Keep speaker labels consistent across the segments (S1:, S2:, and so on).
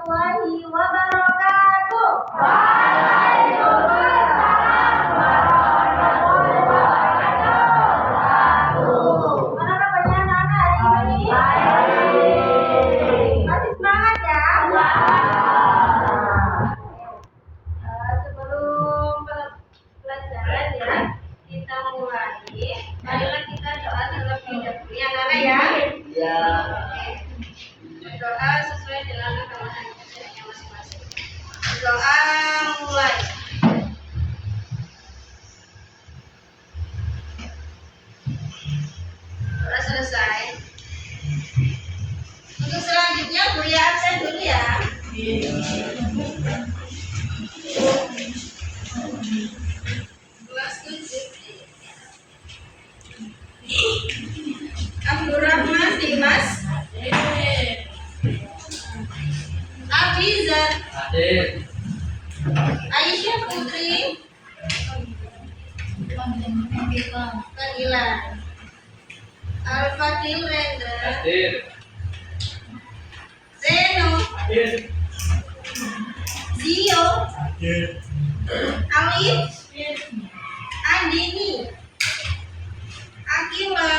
S1: warahmatullahi wabarakatuh. Mana kabarnya anak-anak hari ini? Masih semangat ya? Sebelum pelajaran ya, kita mulai. Marilah kita doa terlebih dahulu ya anak-anak ya.
S2: Ya.
S1: Doa sesuai dengan agama kita masing-masing. Doa mulai. Doa selesai. Untuk selanjutnya Buya absen dulu ya. Kelas 7. Abdurrahman Dimas. Abizar.
S2: Hadir.
S1: Aisyah Putri. Nabila. Al-Fadil Rendra.
S2: Hadir.
S1: Zeno.
S2: Hadir.
S1: Zio.
S2: Hadir.
S1: Alif. Andini. Akila.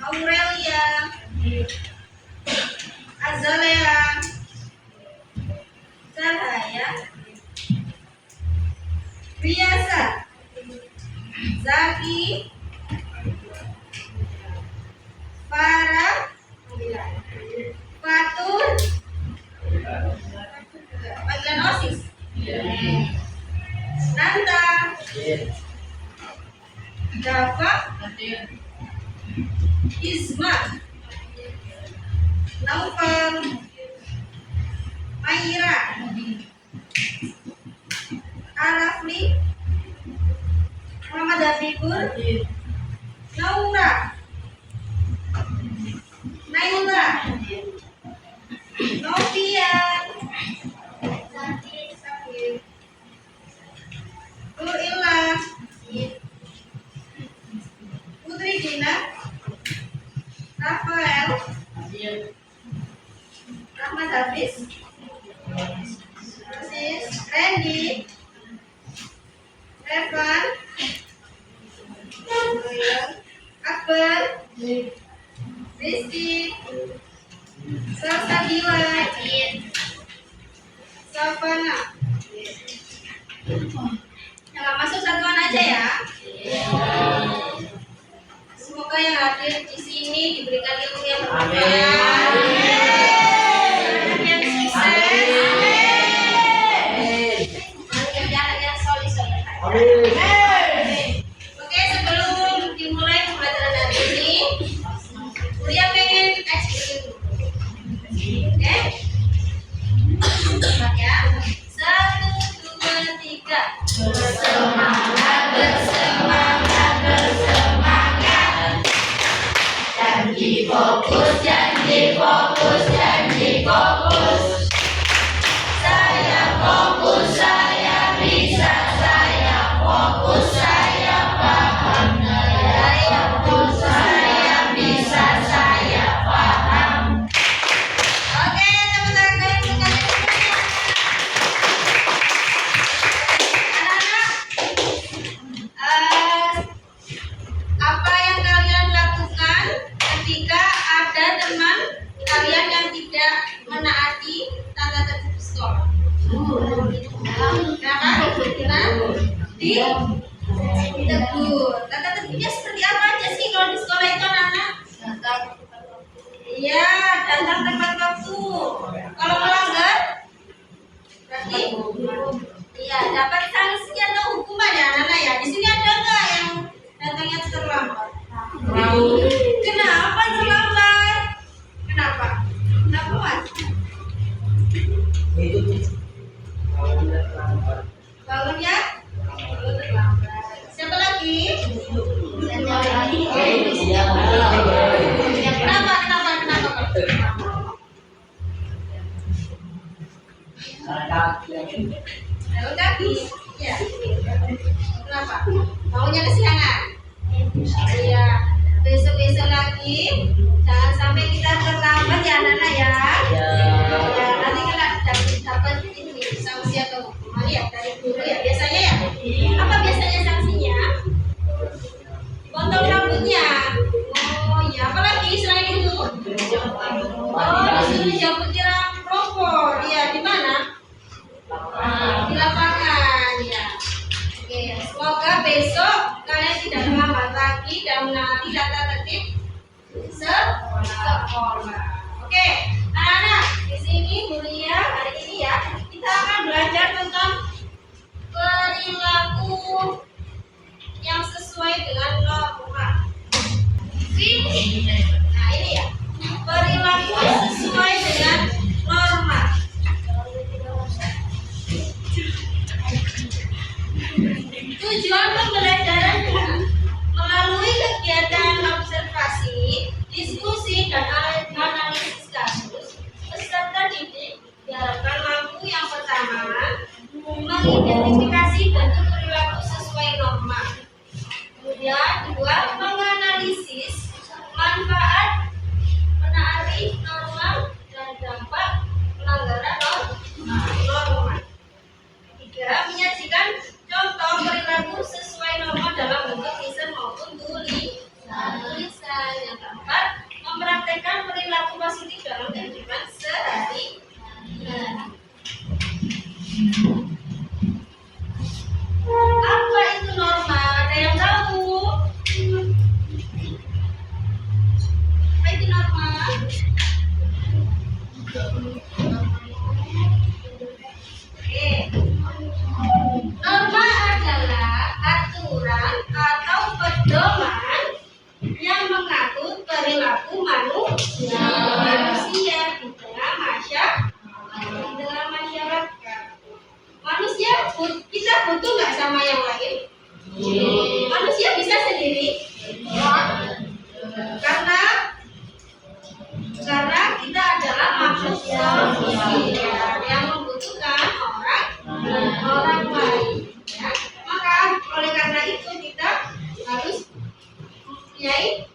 S1: Aurelia. Azalea. Cahaya. Biasa. Zaki. Farah. Fatur. Panggilan OSIS. Nanta. Dafa. Isma. Naufal. Maira. Arafli. Muhammad Hafifur. Naura. Naila. Novia. Nurilla. Putri Dina. Rafael. Rahmat Hafiz. Randy. Revan. Akbar. Rizky. Salsabila. Savana. Yang nggak masuk satuan aja ya. Semoga yang hadir di sini diberikan ilmu yang bermanfaat. Yang sukses. Anak yang solid. Oke, sebelum dimulai pembelajaran hari ini, Buya pengen eksplisit dulu. Oke? Semangat ya. 1, 2, 3. Bersemangat, bersemangat, bersemangat. Janji fokus, janji fokus, janji fokus. Saya fokus, saya bisa, saya fokus, saya paham. Saya fokus, saya bisa, saya paham. Oke, teman-teman kalian semuanya. Anak-anak, apa yang kalian lakukan ketika ada teman kalian yang tidak menaati tata tertib sekolah? Kenapa? Kita ditegur. Tata tertibnya seperti apa aja sih kalau di sekolah itu anak-anak? Iya, datang tepat waktu. Kalau melanggar, berarti iya dapat sanksi atau hukuman ya anak-anak ya. Di sini ada nggak yang datangnya terlambat? Kenapa terlambat? Kenapa? Kenapa Mas? Bangunnya? Terlambat. Siapa lagi? Kenapa? Jalan kaki. Ya. Kenapa? Maunya kesiangan? Iya. Besok-besok lagi jangan sampai kita terlambat ya anak-anak ya. Oh, disuruh jemput kelompok. Iya, di mana? Di lapangan, ya. Oke, semoga besok kalian tidak terlambat lagi dan menaati tata tertib sekolah. Oke, anak-anak, di sini Mulia hari ini ya kita akan belajar tentang perilaku yang sesuai dengan norma. Nah ini ya, perilaku sesuai dengan norma. Tujuan pembelajarannya melalui kegiatan observasi, diskusi, dan analisis kasus, peserta didik diharapkan mampu yang pertama mengidentifikasi bentuk perilaku sesuai norma. Kemudian kedua, menganalisis manfaat menaati norma dan dampak pelanggaran norma. Ketiga, menyajikan contoh perilaku sesuai norma dalam bentuk tulisan maupun tulisan. Yang keempat, mempraktekkan perilaku positif dalam kehidupan sehari-hari. Apa itu norma? Ada yang tahu? Apa itu norma? Oke. Norma adalah aturan atau pedoman yang mengatur perilaku manusia di tengah masyarakat. Manusia, kita butuh nggak sama yang lain? Manusia bisa sendiri? Karena kita adalah makhluk sosial yang membutuhkan orang lain. Ya. Maka oleh karena itu kita harus mempunyai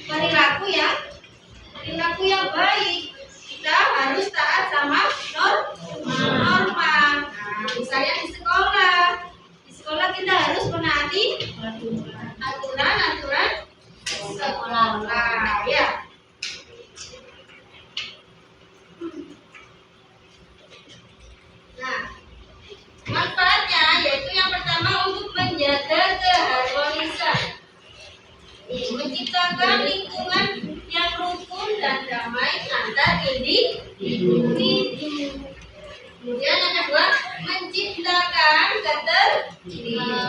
S1: perilaku yang baik. Kita harus taat sama norma. Nah, misalnya di sekolah kita harus menaati aturan sekolah. Ya. Nah, manfaatnya yaitu yang pertama untuk menjaga keharmonisan, menciptakan lingkungan yang rukun dan damai antar individu. Kemudian yang kedua, menciptakan ketertiban,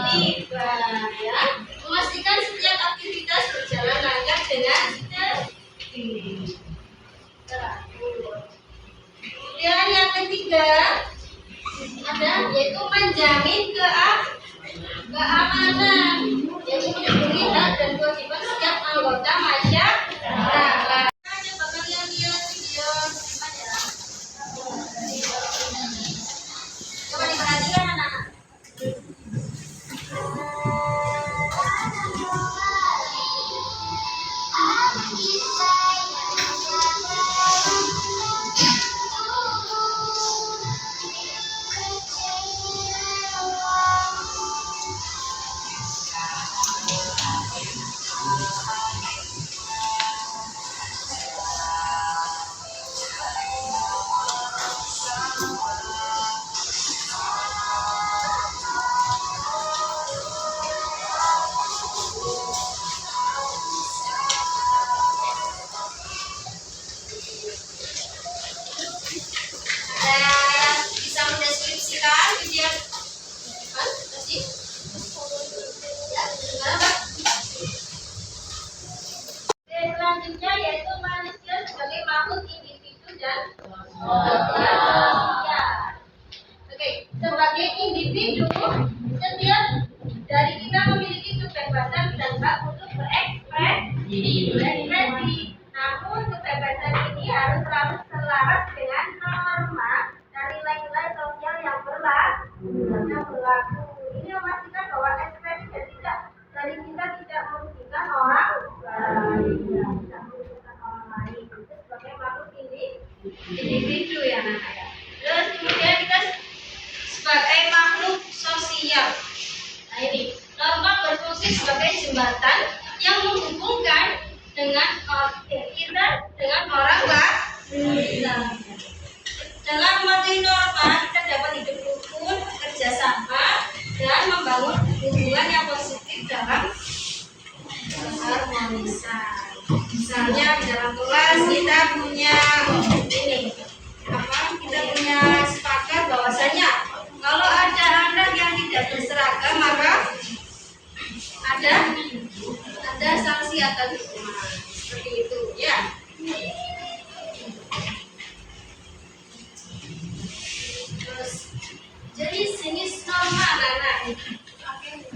S1: ya, memastikan setiap aktivitas berjalan lancar dengan tertib. Kemudian yang ketiga ada yaitu menjamin keamanan, yaitu melindungi hak dan kewajiban setiap anggota masyarakat. Coba kalian lihat video ya. Coba diperhatikan anak-anak. Bisa mendeskripsikan video tadi? Ya, gimana, Pak? Selanjutnya yaitu manusia sebagai makhluk individu dan ya. Oke, sebagai individu, setiap dari kita memiliki kebebasan dan hak untuk berekspresi. Namun kebebasan ini harus selalu selaras dengan norma dan nilai-nilai sosial yang berlaku. Ini memastikan bahwa ekspresi dari kita tidak merugikan orang lain. Itu sebagai makhluk individu ya anak-anak. Terus kemudian kita sebagai makhluk sosial. Nah ini norma berfungsi sebagai jembatan yang menghubungkan dengan kita punya ini apa? Kita punya sepakat bahwasanya kalau ada anak yang tidak berseragam maka ada sanksi atau hukuman seperti itu ya. Terus jadi sini norma anak-anak.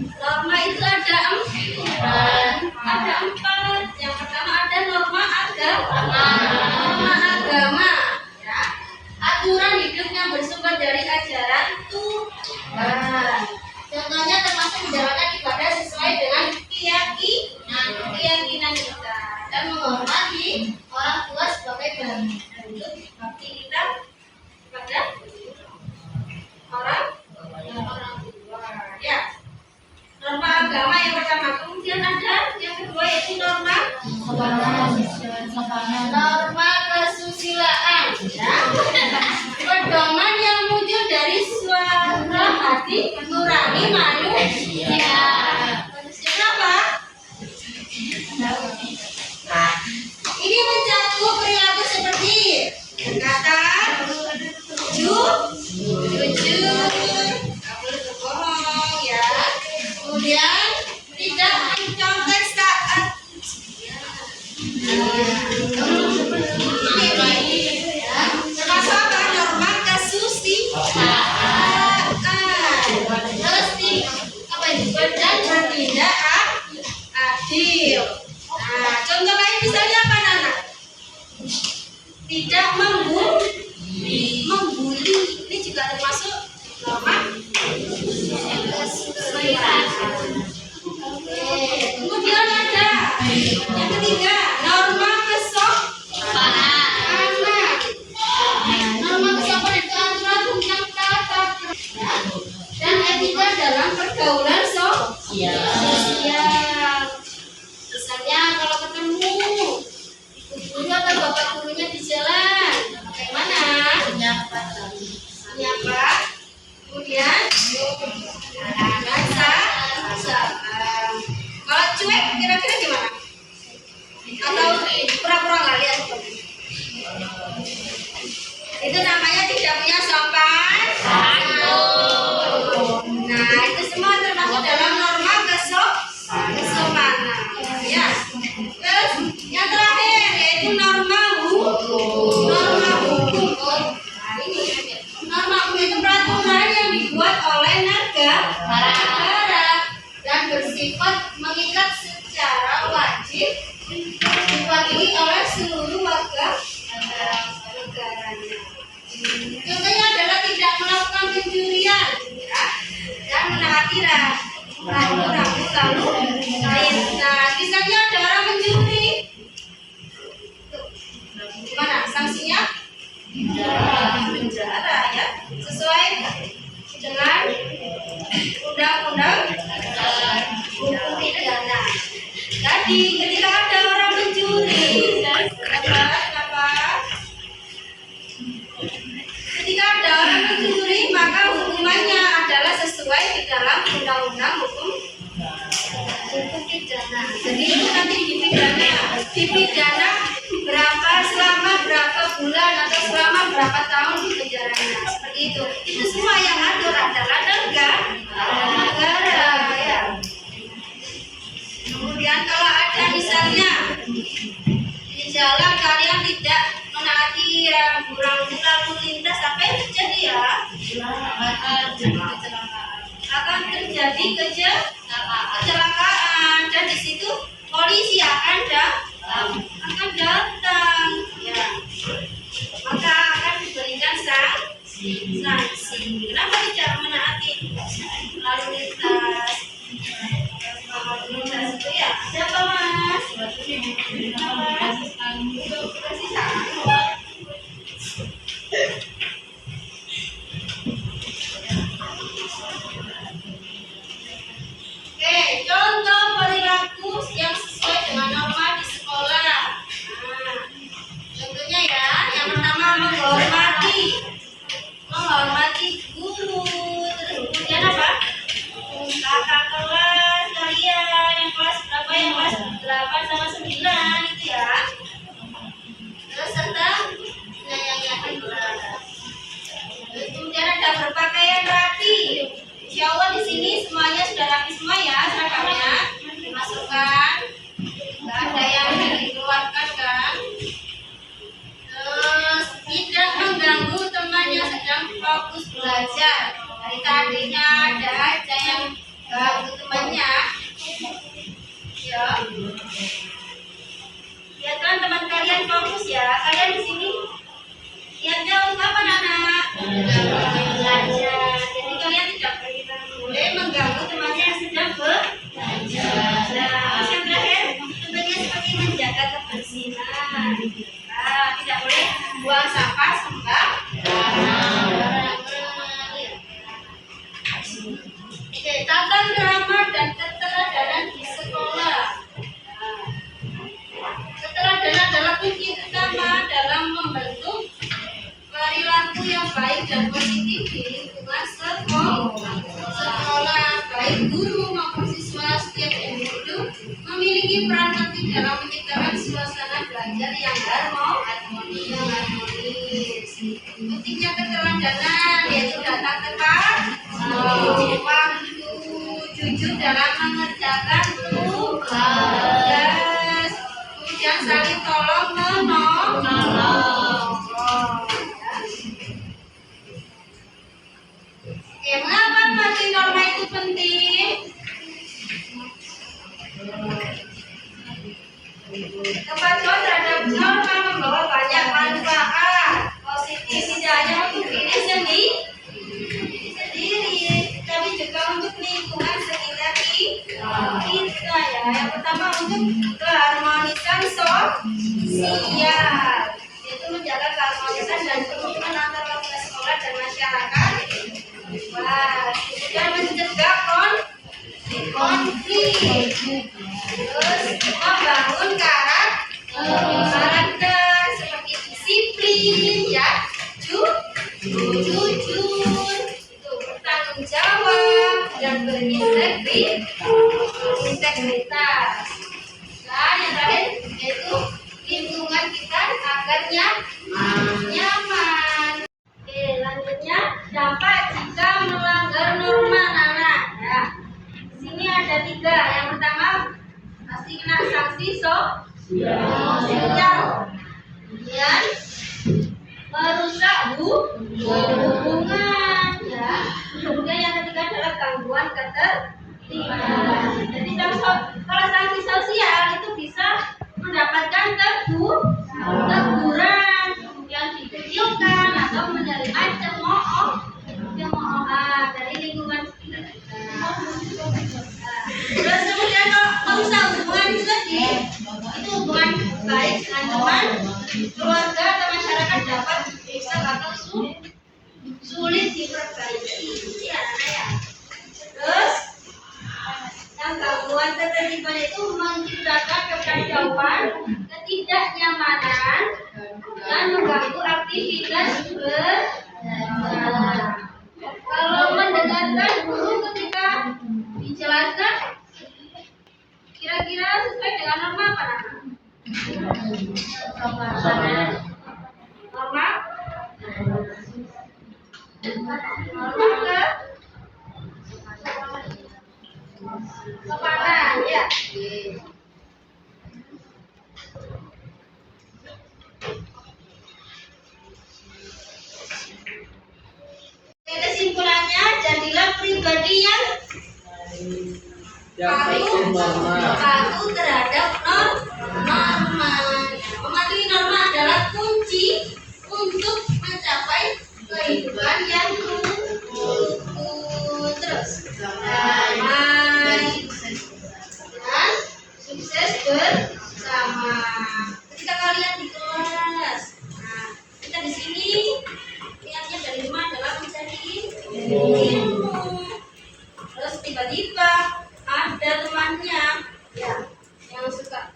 S1: Norma itu ada empat. Yang pertama ada norma agama, ya. Aturan hidup yang bersumber dari ajaran Tuhan. Contohnya termasuk menjalankan ibadah sesuai dengan keyakinan kita dan menghormati orang tua sebagai bakti kita pada orang tua. Ya. Norma agama yang pertama, kemudian ada yang kedua yaitu norma kesusilaan, ya. Pedoman yang muncul dari suara hati nurani manusia. Manusia apa? Ini mencakup perilaku seperti kata jujur, nggak boleh berbohong, ya. Kemudian tidak mencontek saat termasuk apa? Norma kesusilaan. Terus dan bertindak adil. Nah, contoh lain misalnya apa, Nana? Tidak membuli. Ini juga termasuk norma kesusilaan. Kemudian ada yang ketiga, norma kesopanan. Norma kesopanan itu aturan tentang tata krama dan etika dalam pergaulan sosial. Misalnya kalau ketemu ibu guru atau bapak gurunya di jalan, bagaimana? Menyapa. Kemudian salam. Kalau cuek kira-kira gimana? Atau pura-pura nggak lihat? Itu namanya tidak punya sopan santun. Nah, itu semua termasuk dalam norma kesopanan. Ya. Terus yang terakhir yaitu norma hukum. Nah, ini norma hukum itu peraturan yang dibuat oleh negara dan bersifat mengikat secara wajib dipatuhi oleh seluruh warga negaranya. Contohnya adalah tidak melakukan pencurian, ya, dan menaati rambu-rambu lalu lintas. Misalnya ada orang mencuri, gimana sanksinya? Penjara, ya, sesuai dengan undang-undang hukum pidana. Tadi ketika ada orang mencuri, kenapa? Ketika ada orang mencuri, maka hukumannya adalah sesuai di dalam undang-undang hukum pidana. Jadi itu nanti dipidana selama berapa bulan atau selama berapa tahun di penjaranya. Seperti itu. Itu semua yang atur adalah negara, ya. Kemudian kalau ada misalnya di jalan kalian tidak menaati rambu-rambu lalu lintas sampai terjadi, ya, akan terjadi kecelakaan dan di situ polisi akan datang, ya, maka akan diberikan sanksi. Kenapa tidak menaati lalu lintas? Itu ya, siapa mas? Kasih saran. Oke, contoh perilaku yang sesuai dengan norma di sekolah. Nah, contohnya ya, yang pertama menghormati Yang jauh kapan anak? Belajar. Jadi kalian tidak boleh mengganggu temannya yang sedang belajar. Terus yang terakhir, tugasnya seperti menjaga kebersihan. Nah, tidak boleh buang sampah sembarangan. Oke, tata krama dan keteladanan di sekolah. Keteladanan adalah kunci utama dalam membentuk perilaku yang baik dan positif di lingkungan sekolah. Baik guru maupun siswa, setiap individu memiliki peran penting dalam menciptakan suasana belajar yang harmonis. Pentingnya keteladanan yaitu datang tepat, waktu, jujur dalam mengerjakan tugas, kemudian saling tolong menolong. Oke, mengapa mematuhi norma itu penting? Kepatuhan terhadap norma membawa banyak manfaat positif, tidak hanya untuk diri sendiri, tapi juga untuk lingkungan sekitar kita ya. Yang pertama untuk keharmonisan sosial, yaitu menjaga keharmonisan dan kerukunan antar warga sekolah dan masyarakat. Wah, kemudian mencegah konflik, terus membangun karakter seperti disiplin, ya, jujur, itu bertanggung jawab dan berintegritas. Dan yang terakhir yaitu lingkungan kita agar nyaman. Oke, lanjutnya dampak jika melanggar norma anak. Ya, di sini ada 3. Yang pertama pasti kena sanksi sosial. Kemudian merusak hubungan. Ya. Kemudian yang ketiga adalah gangguan ketertiban. Jadi kalau sanksi sosial itu bisa mendapatkan teguran, kemudian dikucilkan atau menerima cemooh dari lingkungan sekitar. Terus kemudian kalau merusak hubungan itu tadi, itu hubungan baik dengan teman, keluarga atau masyarakat dapat rusak atau sulit diperbaiki. Ya. Terus yang gangguan ketertiban itu menciptakan kekacauan, ketidaknyamanan, dan mengganggu aktivitas belajar. Kalau mendengarkan guru ketika dijelaskan, kira-kira sesuai dengan norma apa? Norma kepanan, ya. Kesimpulannya, jadilah pribadi yang patuh terhadap norma. Mematuhi norma adalah kunci untuk mencapai kehidupan yang rukun, terus damai dan sukses bersama. Ketika kalian di kelas, kita di sini niatnya dari rumah adalah mencari ilmu. Terus tiba-tiba ada temannya, ya, yang suka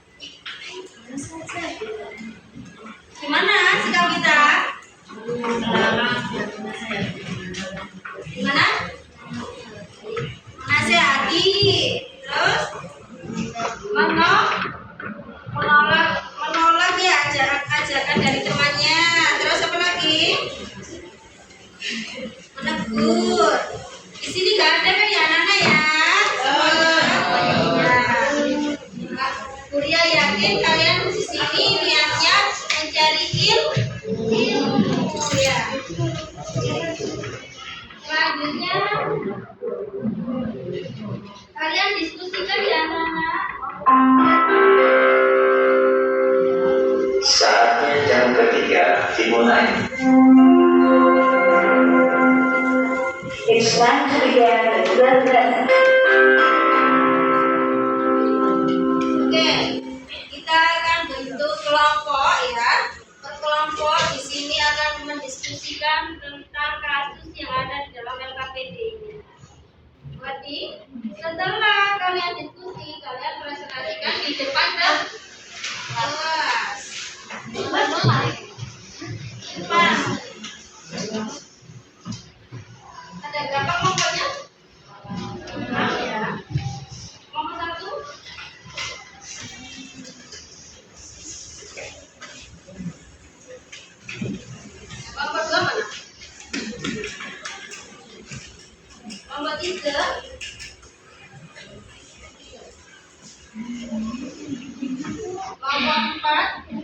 S1: gimana sikap kita? Gimana? Nasihati, terus menolak ya ajakan dari temannya. Terus apa lagi? Menegur. Di sini nggak ada kan ya anak-anak ya?
S3: dimulai.
S4: It's time to begin the lesson.
S1: Oke, kita akan bentuk kelompok ya. Berkelompok di sini akan mendiskusikan tentang kasus yang ada di dalam LKPD-nya. Jadi, setelah kalian diskusi, kalian presentasikan di depan kelas. Ada berapa kelompoknya? 6 ya. Kelompok 1. Kelompok 2 mana? Kelompok 3. Kelompok 4.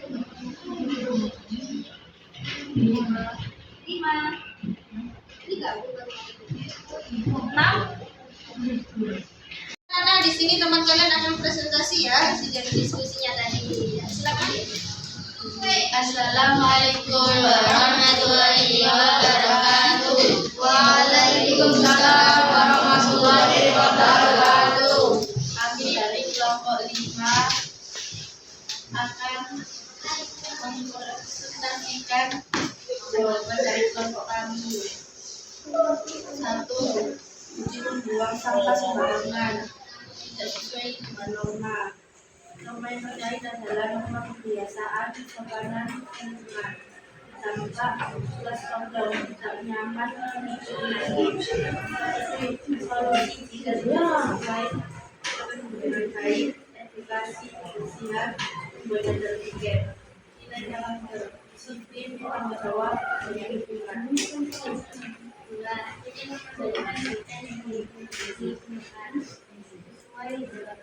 S1: 5. Ini enggak bukan. 6. Karena di sini teman kalian akan presentasi ya hasil dari diskusinya tadi. Ya, silakan.
S5: Assalamualaikum warahmatullahi wabarakatuh. Waalaikumsalam warahmatullahi wabarakatuh. Kami dari kelompok 5 akan mempresentasikan jawaban dari kelompok kami. 1. Uji membuang sampah sembarangan tidak sesuai dengan norma. Norma yang terkait adalah norma kebiasaan sopanan lingkungan. Dampak kelas lockdown tidak nyaman solusi jika tidak sesuai dengan baik, edukasi kebersihan, pembuatan tiket, nilai karakter, disiplin, tanggung jawab, dan lingkungan. Ini memberikan kita yang digunakan sesuai dengan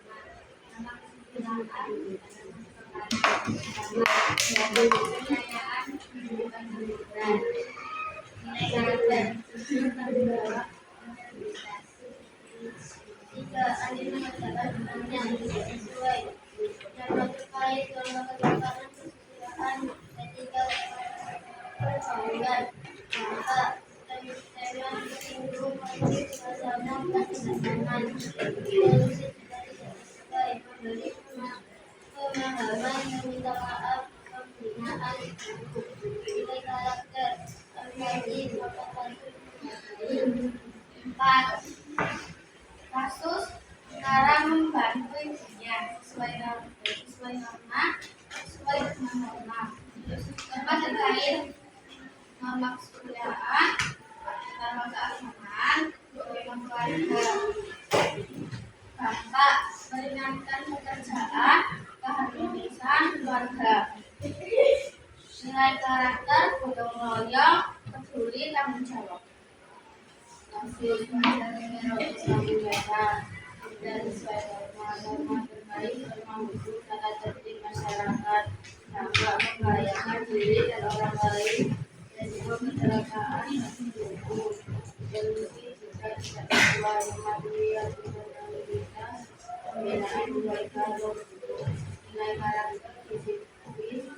S5: pemahaman, meminta maaf, pembinaan, nilai karakter, empati, empat. Kasus cara membantu ibunya sesuai norma, sesuai dengan norma. Tempat terkait kemaksudaan, utama keagamaan, dengan keluarga. Bapak meringankan pekerjaan, keharmonisan keluarga. Nilai karakter, gotong royong, peduli, tanggung jawab. Kasus pelajaran Islam dan sesuai norma terkait norma hukum tata tertib masyarakat, dampak membahayakan diri dan orang lain, dan juga kecelakaan hukum. Solusi jika tidak sesuai mematuhi aturan lalu lintas, pembinaan kebaikan nilai karakter, disiplin,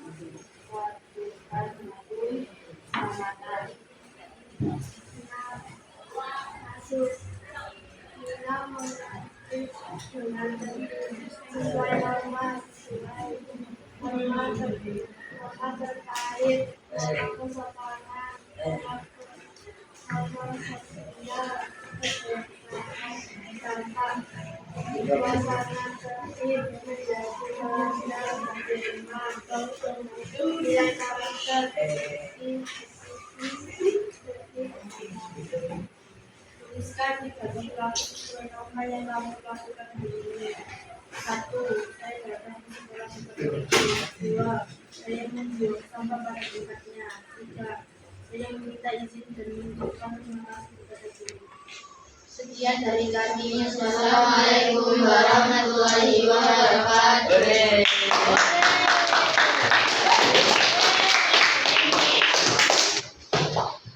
S5: kewajiban mematuhi keselamatan. Kasus bila mengatur dengan sesuai norma terkait dengan kesopanan, norma sosial, dampak suasana tertib menjadi melanggar nilai karakter tuliskan dibagi pelaku sesuai norma yang kamu lakukan dulu. 1. Saya datang ke sekolah seperti itu. 2. Saya membuang sampah pada tempatnya. 3. Saya meminta izin dan mengucapkan terima kasih kepada guru. Sekian dari kami. Assalamualaikum warahmatullahi wabarakatuh.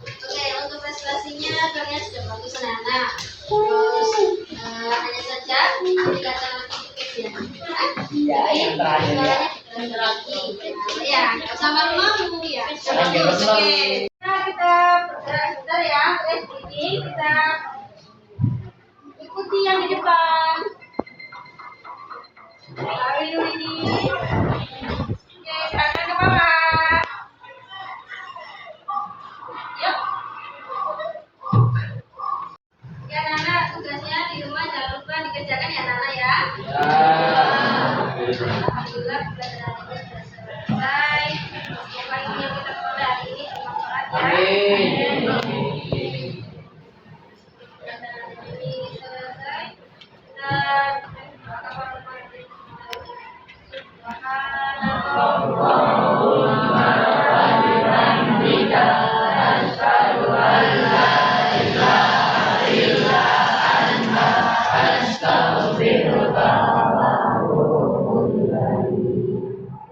S1: Oke, untuk prestasinya kalian sudah bagus anak-anak. Terus hanya saja dikatakan ya.
S2: Ya, yang terakhir ya.
S1: Ya, nggak usah malu-malu ya. Oke. Nah, kita bergerak sebentar ya. Ini kita ikuti yang di depan. Ayo ini. Oke, gerakan ke bawah. Yuk. Ya, Nana, tugasnya di rumah jangan lupa dikerjakan ya, Nana ya. Alhamdulillah pelajaran ini sudah selesai. Semoga ini yang kita mulai hari ini bermanfaat ya. Pelajaran ini selesai. Dan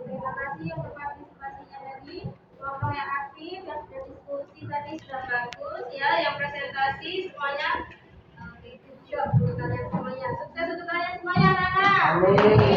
S1: terima kasih yang berpartisipasinya tadi, kelompok yang aktif, yang sudah diskusi tadi sudah bagus ya, yang presentasi semuanya good job untuk kalian semuanya. Sukses untuk kalian semuanya, Nana.
S2: Amin.